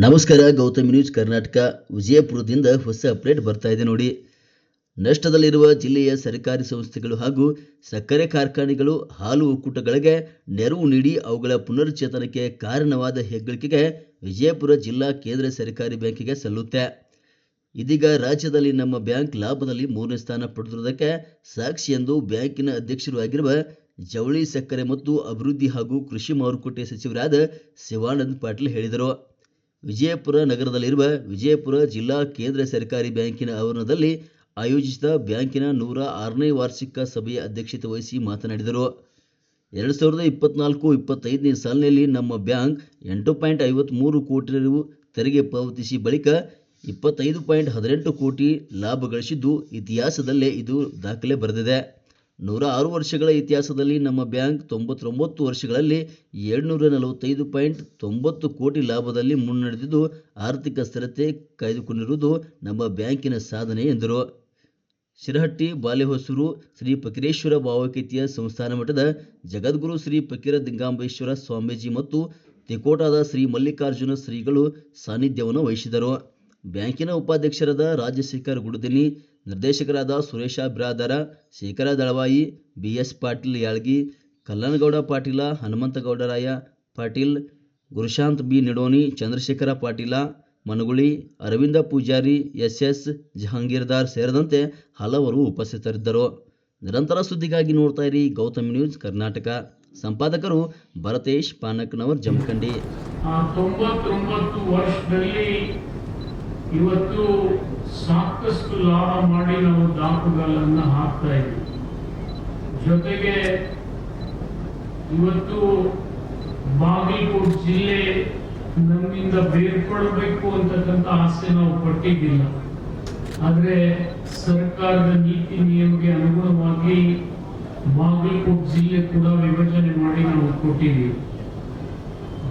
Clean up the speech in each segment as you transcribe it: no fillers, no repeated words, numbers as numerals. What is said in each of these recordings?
ನಮಸ್ಕಾರ. ಗೌತಮ್ ನ್ಯೂಸ್ ಕರ್ನಾಟಕ ವಿಜಯಪುರದಿಂದ ಹೊಸ ಅಪ್ಡೇಟ್ ಬರ್ತಾ ಇದೆ ನೋಡಿ. ನಷ್ಟದಲ್ಲಿರುವ ಜಿಲ್ಲೆಯ ಸರ್ಕಾರಿ ಸಂಸ್ಥೆಗಳು ಹಾಗೂ ಸಕ್ಕರೆ ಕಾರ್ಖಾನೆಗಳು, ಹಾಲು ಒಕ್ಕೂಟಗಳಿಗೆ ನೆರವು ನೀಡಿ ಅವುಗಳ ಪುನರುಜ್ಜೀವನಕ್ಕೆ ಕಾರಣವಾದ ಹೆಗ್ಗಳಿಕೆಗೆ ವಿಜಯಪುರ ಜಿಲ್ಲಾ ಕೇಂದ್ರ ಸರ್ಕಾರಿ ಬ್ಯಾಂಕಿಗೆ ಸಲ್ಲುತ್ತೆ. ಇದೀಗ ರಾಜ್ಯದಲ್ಲಿ ನಮ್ಮ ಬ್ಯಾಂಕ್ ಲಾಭದಲ್ಲಿ 3ನೇ ಸ್ಥಾನ ಪಡೆದಿರುವುದಕ್ಕೆ ಸಾಕ್ಷಿ ಎಂದು ಬ್ಯಾಂಕಿನ ಅಧ್ಯಕ್ಷರು ಆಗಿರುವ ಜವಳಿ, ಸಕ್ಕರೆ ಮತ್ತು ಅಭಿವೃದ್ಧಿ ಹಾಗೂ ಕೃಷಿ ಮಾರುಕಟ್ಟೆ ಸಚಿವರಾದ ಶಿವಾನಂದ ಪಾಟೀಲ್ ಹೇಳಿದರು. ವಿಜಯಪುರ ನಗರದಲ್ಲಿರುವ ವಿಜಯಪುರ ಜಿಲ್ಲಾ ಕೇಂದ್ರ ಸರ್ಕಾರಿ ಬ್ಯಾಂಕಿನ ಆವರಣದಲ್ಲಿ ಆಯೋಜಿಸಿದ ಬ್ಯಾಂಕಿನ 106ನೇ ವಾರ್ಷಿಕ ಸಭೆಯ ಅಧ್ಯಕ್ಷತೆ ವಹಿಸಿ ಮಾತನಾಡಿದರು. 2024-25ನೇ ಸಾಲಿನಲ್ಲಿ ನಮ್ಮ ಬ್ಯಾಂಕ್ 8.53 ಕೋಟಿ ರು ತೆರಿಗೆ ಪಾವತಿಸಿ ಬಳಿಕ 25.18 ಕೋಟಿ ಲಾಭ ಗಳಿಸಿದ್ದು ಇತಿಹಾಸದಲ್ಲೇ ಇದು ದಾಖಲೆ ಬರೆದಿದೆ. 106 ವರ್ಷಗಳ ಇತಿಹಾಸದಲ್ಲಿ ನಮ್ಮ ಬ್ಯಾಂಕ್ 99 ವರ್ಷಗಳಲ್ಲಿ 745.90 ಕೋಟಿ ಲಾಭದಲ್ಲಿ ಮುನ್ನಡೆದಿದ್ದು ಆರ್ಥಿಕ ಸ್ಥಿರತೆ ಕಾಯ್ದುಕೊಂಡಿರುವುದು ನಮ್ಮ ಬ್ಯಾಂಕಿನ ಸಾಧನೆ ಎಂದರು. ಶಿರಹಟ್ಟಿ, ಬಾಲೆಹೊಸೂರು ಶ್ರೀ ಫಕೀರೇಶ್ವರ ಭಾವೈಕ್ಯತೆಯ ಸಂಸ್ಥಾನ ಮಠದ ಜಗದ್ಗುರು ಶ್ರೀ ಫಕೀರ ದಿಂಗಾಂಬೇಶ್ವರ ಸ್ವಾಮೀಜಿ ಮತ್ತು ತಿಕೋಟಾದ ಶ್ರೀ ಮಲ್ಲಿಕಾರ್ಜುನ ಶ್ರೀಗಳು ಸಾನ್ನಿಧ್ಯವನ್ನು ವಹಿಸಿದರು. ಬ್ಯಾಂಕಿನ ಉಪಾಧ್ಯಕ್ಷರಾದ ರಾಜಶೇಖರ್ ಗುಡದಿನ್ನಿ, ನಿರ್ದೇಶಕರಾದ ಸುರೇಶ ಬಿರಾದಾರ, ಶೇಖರ ದಳವಾಯಿ, BS Patil Yalgi, Kallanagowda Patil, ಹನುಮಂತಗೌಡರಾಯ Patil, Gurushanth B ನಿಡೋನಿ, Chandrashekhara Patil Managuli, Arvind Poojary, SS ಜಹಾಂಗೀರ್ದಾರ್ ಸೇರಿದಂತೆ ಹಲವರು ಉಪಸ್ಥಿತರಿದ್ದರು. ನಿರಂತರ ಸುದ್ದಿಗಾಗಿ ನೋಡ್ತಾ ಇರಿ ಗೌತಮ್ ನ್ಯೂಸ್ ಕರ್ನಾಟಕ. ಸಂಪಾದಕರು ಭರತೇಶ್ ಪಾನಕ್ನವರ್, ಜಮಖಂಡಿ. 99 ವರ್ಷದಲ್ಲಿ ಇವತ್ತು ಸಾಕಷ್ಟು ಲಾಭ ಮಾಡಿ ನಾವು ದಾಖಲೆಗಳನ್ನು ಹಾಕ್ತಾ ಇದ್ದೀವಿ. ಜೊತೆಗೆ ಇವತ್ತು ಬಾಗಲಕೋಟೆ ಜಿಲ್ಲೆ ನಮ್ಮಿಂದ ಬೇರ್ಪಡಬೇಕು ಅಂತಕ್ಕಂಥ ಆಸೆ ನಾವು ಪಟ್ಟಿದ್ದಿಲ್ಲ. ಆದರೆ ಸರ್ಕಾರದ ನೀತಿ ನಿಯಮಕ್ಕೆ ಅನುಗುಣವಾಗಿ ಬಾಗಲಕೋಟೆ ಜಿಲ್ಲೆ ಕೂಡ ವಿಭಜನೆ ಮಾಡಿ ನಾವು ಕೊಟ್ಟಿದ್ದೀವಿ.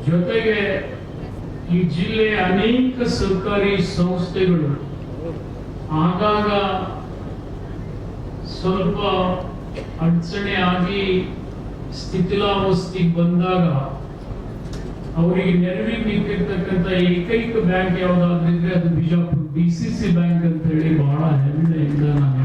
ಜೊತೆಗೆ ಈ ಜಿಲ್ಲೆಯ ಅನೇಕ ಸರ್ಕಾರಿ ಸಂಸ್ಥೆಗಳು ಆಗಾಗ ಸ್ವಲ್ಪ ಅಡಚಣೆ ಆಗಿ ಸ್ಥಿತಿಲಾವಸ್ಥೆಗೆ ಬಂದಾಗ ಅವರಿಗೆ ನೆರವಿಗೆ ನಿಂತಿರ್ತಕ್ಕಂಥ ಏಕೈಕ ಬ್ಯಾಂಕ್ ಯಾವುದಾದ್ರಿದ್ರೆ ಅದು ಬಿಜಾಪುರ DCC ಬ್ಯಾಂಕ್ ಅಂತ ಹೇಳಿ ಬಹಳ ಹೆಮ್ಮೆಯಿಂದ ನಾನು